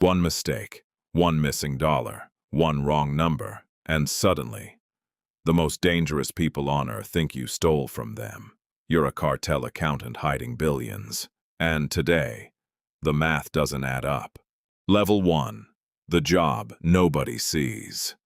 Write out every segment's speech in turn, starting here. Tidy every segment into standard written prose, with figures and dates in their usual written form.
One mistake, one missing dollar, one wrong number, and suddenly, the most dangerous people on earth think you stole from them. You're a cartel accountant hiding billions. And today, the math doesn't add up. Level 1. The job nobody sees.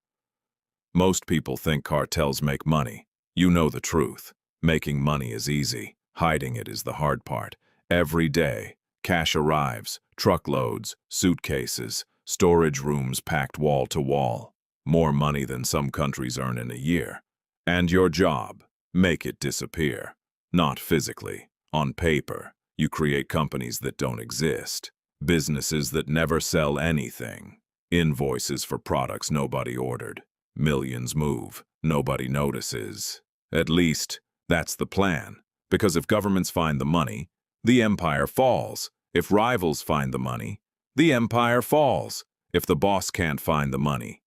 Most people think cartels make money. You know the truth. Making money is easy. Hiding it is the hard part. Every day, cash arrives, truckloads, suitcases, storage rooms packed wall to wall. More money than some countries earn in a year. And your job, make it disappear. Not physically, on paper. You create companies that don't exist. Businesses that never sell anything. Invoices for products nobody ordered. Millions move, nobody notices. At least, that's the plan. Because if governments find the money, the empire falls. If rivals find the money, the empire falls. If the boss can't find the money,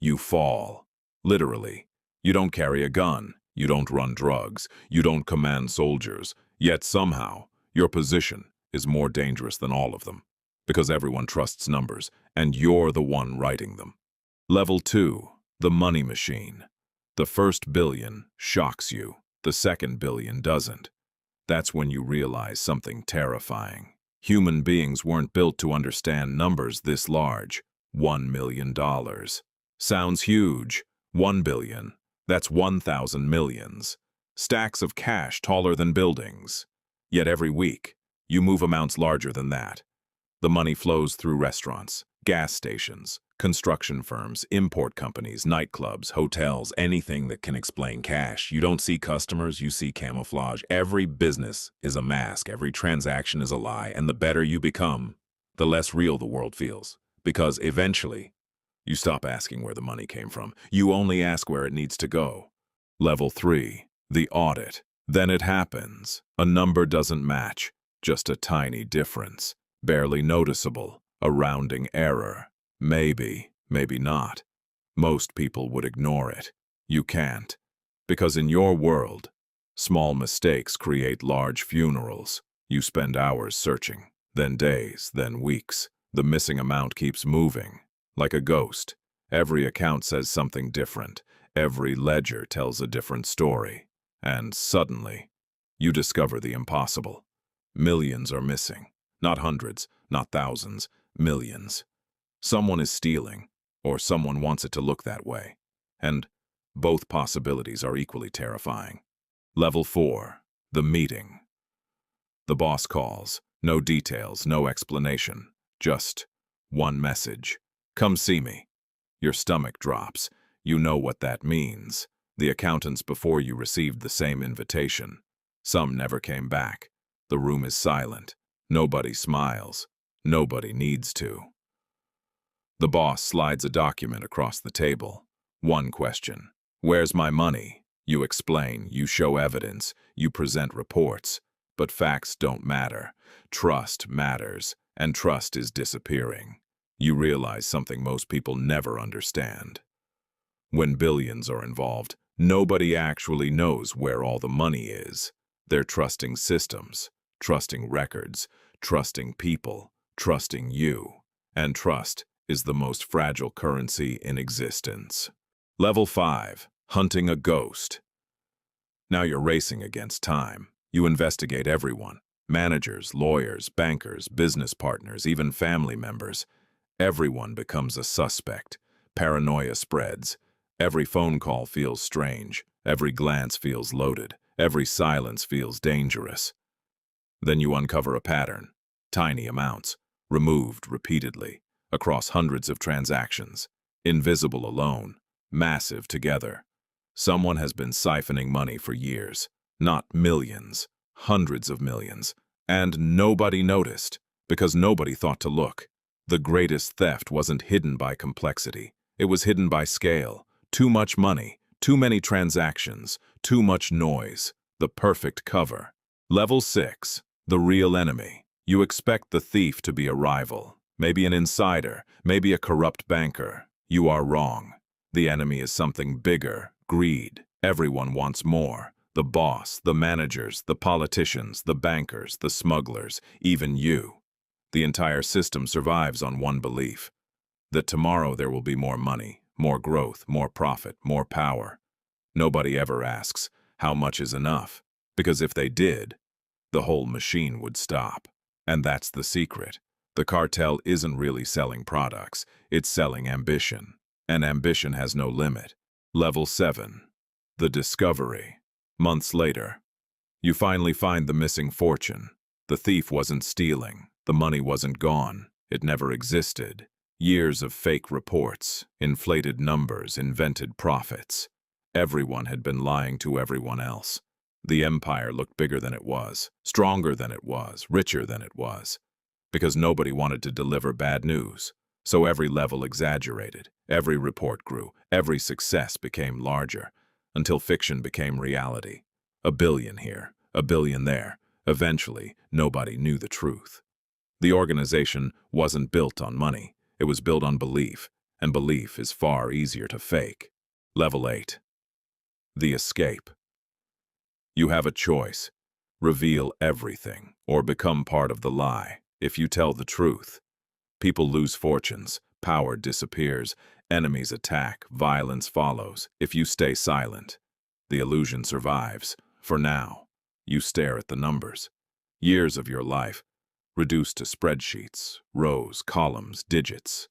you fall. Literally. You don't carry a gun. You don't run drugs. You don't command soldiers. Yet somehow, your position is more dangerous than all of them. Because everyone trusts numbers, and you're the one writing them. Level 2. The money machine. The first billion shocks you. The second billion doesn't. That's when you realize something terrifying. Human beings weren't built to understand numbers this large. $1 million. Sounds huge. 1 billion. That's 1,000 millions. Stacks of cash taller than buildings. Yet every week, you move amounts larger than that. The money flows through restaurants, gas stations, construction firms, import companies, nightclubs, hotels, anything that can explain cash. You don't see customers, you see camouflage. Every business is a mask, every transaction is a lie, and the better you become, the less real the world feels. Because eventually, you stop asking where the money came from. You only ask where it needs to go. Level 3. The audit. Then it happens. A number doesn't match, just a tiny difference. Barely noticeable. A rounding error. Maybe, maybe not. Most people would ignore it. You can't. Because in your world, small mistakes create large funerals. You spend hours searching, then days, then weeks. The missing amount keeps moving. Like a ghost. Every account says something different. Every ledger tells a different story. And suddenly, you discover the impossible. Millions are missing. Not hundreds, not thousands, millions. Someone is stealing, or someone wants it to look that way. And both possibilities are equally terrifying. Level 4. The meeting. The boss calls. No details, no explanation. Just one message. Come see me. Your stomach drops. You know what that means. The accountants before you received the same invitation. Some never came back. The room is silent. Nobody smiles. Nobody needs to. The boss slides a document across the table. One question. Where's my money? You explain, you show evidence, you present reports. But facts don't matter. Trust matters, and trust is disappearing. You realize something most people never understand. When billions are involved, nobody actually knows where all the money is. They're trusting systems, trusting records, trusting people, trusting you. And trust is the most fragile currency in existence. Level 5. Hunting a ghost. Now you're racing against time. You investigate everyone. Managers, lawyers, bankers, business partners, even family members. Everyone becomes a suspect. Paranoia spreads. Every phone call feels strange. Every glance feels loaded. Every silence feels dangerous. Then you uncover a pattern. Tiny amounts, removed repeatedly, across hundreds of transactions. Invisible alone, massive together. Someone has been siphoning money for years. Not millions, hundreds of millions. And nobody noticed, because nobody thought to look. The greatest theft wasn't hidden by complexity. It was hidden by scale. Too much money, too many transactions, too much noise. The perfect cover. Level 6. The real enemy. You expect the thief to be a rival. Maybe an insider, maybe a corrupt banker. You are wrong. The enemy is something bigger. Greed. Everyone wants more. The boss, the managers, the politicians, the bankers, the smugglers, even you. The entire system survives on one belief: that tomorrow there will be more money, more growth, more profit, more power. Nobody ever asks, how much is enough? Because if they did, the whole machine would stop. And that's the secret. The cartel isn't really selling products, it's selling ambition. And ambition has no limit. Level 7. The discovery. Months later, you finally find the missing fortune. The thief wasn't stealing. The money wasn't gone. It never existed. Years of fake reports, inflated numbers, invented profits. Everyone had been lying to everyone else. The empire looked bigger than it was, stronger than it was, richer than it was. Because nobody wanted to deliver bad news. So every level exaggerated, every report grew, every success became larger, until fiction became reality. 1 billion here, 1 billion there. Eventually, nobody knew the truth. The organization wasn't built on money, it was built on belief, and belief is far easier to fake. Level 8. The escape. You have a choice. Reveal everything, or become part of the lie. If you tell the truth, people lose fortunes, power disappears, enemies attack, violence follows. If you stay silent, the illusion survives. For now, you stare at the numbers. Years of your life, reduced to spreadsheets, rows, columns, digits.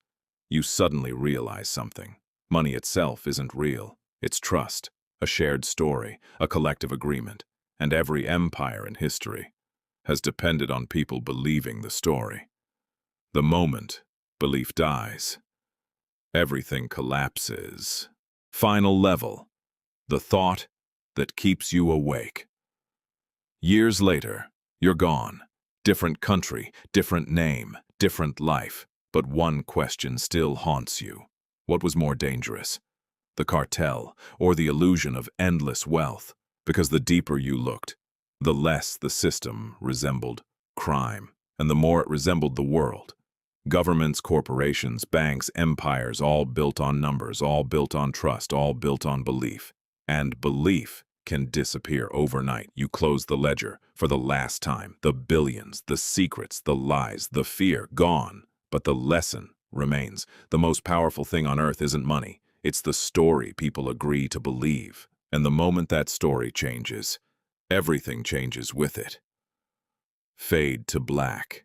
You suddenly realize something. Money itself isn't real. It's trust, a shared story, a collective agreement. And every empire in history has depended on people believing the story. The moment belief dies, everything collapses. Final level. The thought that keeps you awake. Years later, you're gone. Different country, different name, different life. But one question still haunts you. What was more dangerous? The cartel, or the illusion of endless wealth? Because the deeper you looked, the less the system resembled crime, and the more it resembled the world. Governments, corporations, banks, empires, all built on numbers, all built on trust, all built on belief. And belief can disappear overnight. You close the ledger for the last time. The billions, the secrets, the lies, the fear, gone. But the lesson remains. The most powerful thing on earth isn't money. It's the story people agree to believe. And the moment that story changes, everything changes with it. Fade to black.